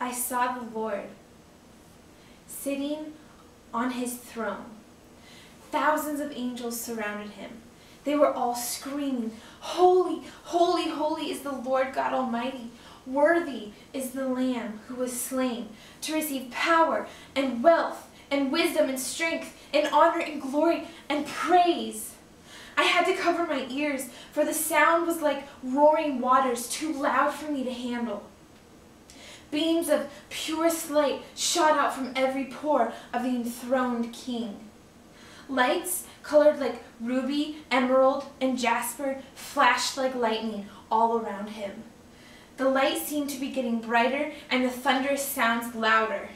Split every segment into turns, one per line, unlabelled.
I saw the Lord sitting on his throne. Thousands of angels surrounded him. They were all screaming, "Holy, holy, holy is the Lord God Almighty. Worthy is the Lamb who was slain to receive power and wealth and wisdom and strength and honor and glory and praise." I had to cover my ears, for the sound was like roaring waters, too loud for me to handle. Beams of purest light shot out from every pore of the enthroned king. Lights colored like ruby, emerald, and jasper flashed like lightning all around him. The light seemed to be getting brighter and the thunderous sounds louder.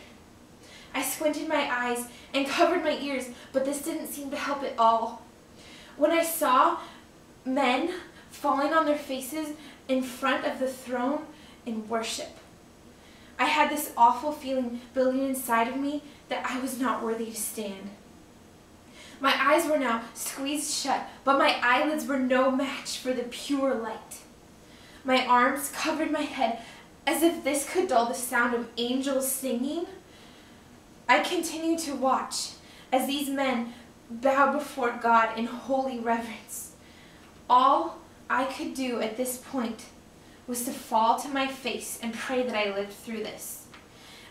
I squinted my eyes and covered my ears, but this didn't seem to help at all. When I saw men falling on their faces in front of the throne in worship, I had this awful feeling building inside of me that I was not worthy to stand. My eyes were now squeezed shut, but my eyelids were no match for the pure light. My arms covered my head as if this could dull the sound of angels singing. I continued to watch as these men bowed before God in holy reverence. All I could do at this point was to fall to my face and pray that I lived through this.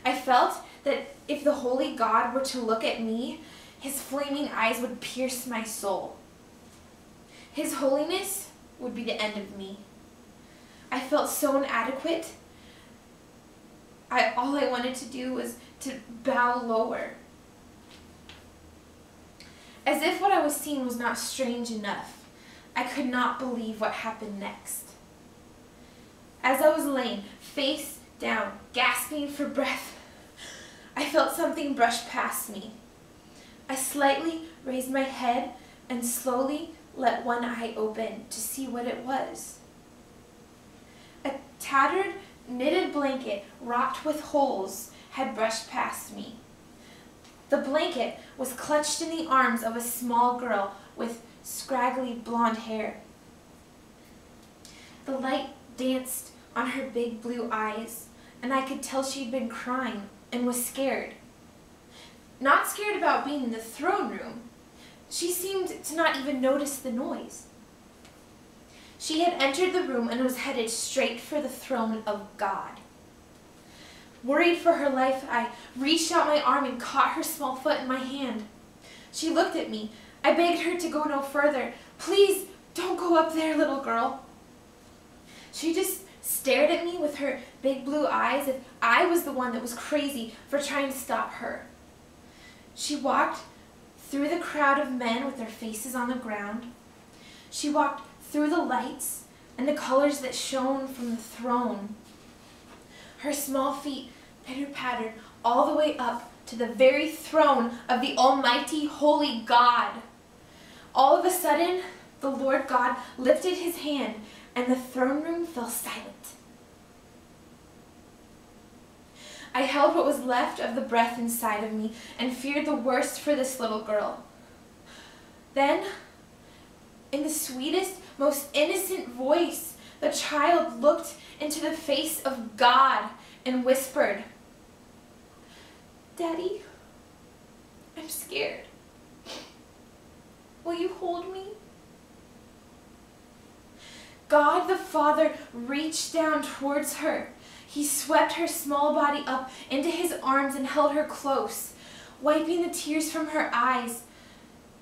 I felt that if the holy God were to look at me, his flaming eyes would pierce my soul. His holiness would be the end of me. I felt so inadequate. All I wanted to do was to bow lower. As if what I was seeing was not strange enough, I could not believe what happened next. As I was laying face down, gasping for breath, I felt something brush past me. I slightly raised my head and slowly let one eye open to see what it was. A tattered, knitted blanket wrapped with holes had brushed past me. The blanket was clutched in the arms of a small girl with scraggly blonde hair. The light danced on her big blue eyes, and I could tell she'd been crying and was scared. Not scared about being in the throne room. She seemed to not even notice the noise. She had entered the room and was headed straight for the throne of God. Worried for her life, I reached out my arm and caught her small foot in my hand. She looked at me. I begged her to go no further. "Please, don't go up there, little girl." She just stared at me with her big blue eyes as if I was the one that was crazy for trying to stop her. She walked through the crowd of men with their faces on the ground. She walked through the lights and the colors that shone from the throne. Her small feet pitter-pattered all the way up to the very throne of the Almighty Holy God. All of a sudden, the Lord God lifted his hand and the throne room fell silent. I held what was left of the breath inside of me and feared the worst for this little girl. Then, in the sweetest, most innocent voice, the child looked into the face of God and whispered, "Daddy, I'm scared. Will you hold me?" God the Father reached down towards her. He swept her small body up into his arms and held her close, wiping the tears from her eyes.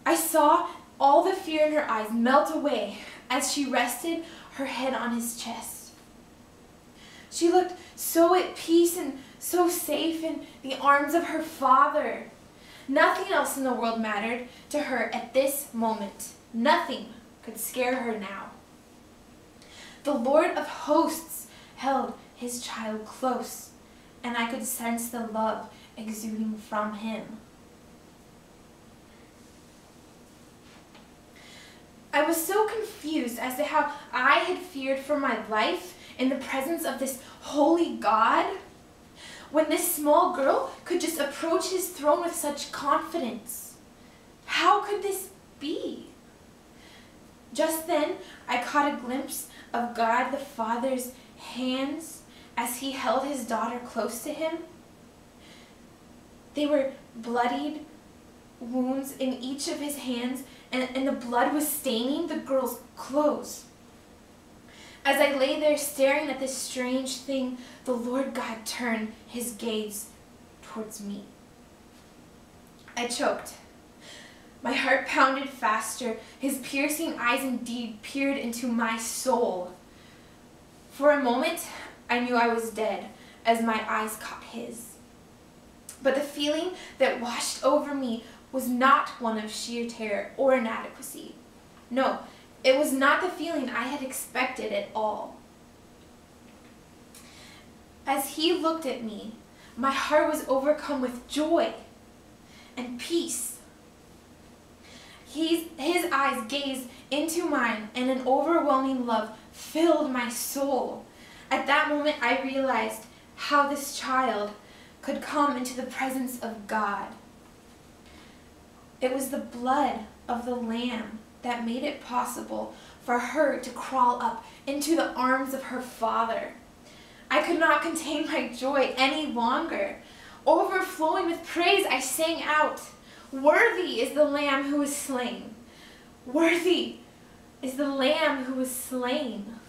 I saw all the fear in her eyes melt away as she rested her head on his chest. She looked so at peace and so safe in the arms of her Father. Nothing else in the world mattered to her at this moment. Nothing could scare her now. The Lord of hosts held his child close, and I could sense the love exuding from him. I was so confused as to how I had feared for my life in the presence of this holy God, when this small girl could just approach his throne with such confidence. How could this be? Just then, I caught a glimpse of God the Father's hands as he held his daughter close to him. They were bloodied wounds in each of his hands, and the blood was staining the girl's clothes. As I lay there staring at this strange thing, the Lord God turned his gaze towards me. I choked. My heart pounded faster. His piercing eyes indeed peered into my soul. For a moment, I knew I was dead as my eyes caught his. But the feeling that washed over me was not one of sheer terror or inadequacy. No, it was not the feeling I had expected at all. As he looked at me, my heart was overcome with joy and peace. His eyes gazed into mine, and an overwhelming love filled my soul. At that moment, I realized how this child could come into the presence of God. It was the blood of the Lamb that made it possible for her to crawl up into the arms of her Father. I could not contain my joy any longer. Overflowing with praise, I sang out, "Worthy is the Lamb who was slain. Worthy is the Lamb who was slain."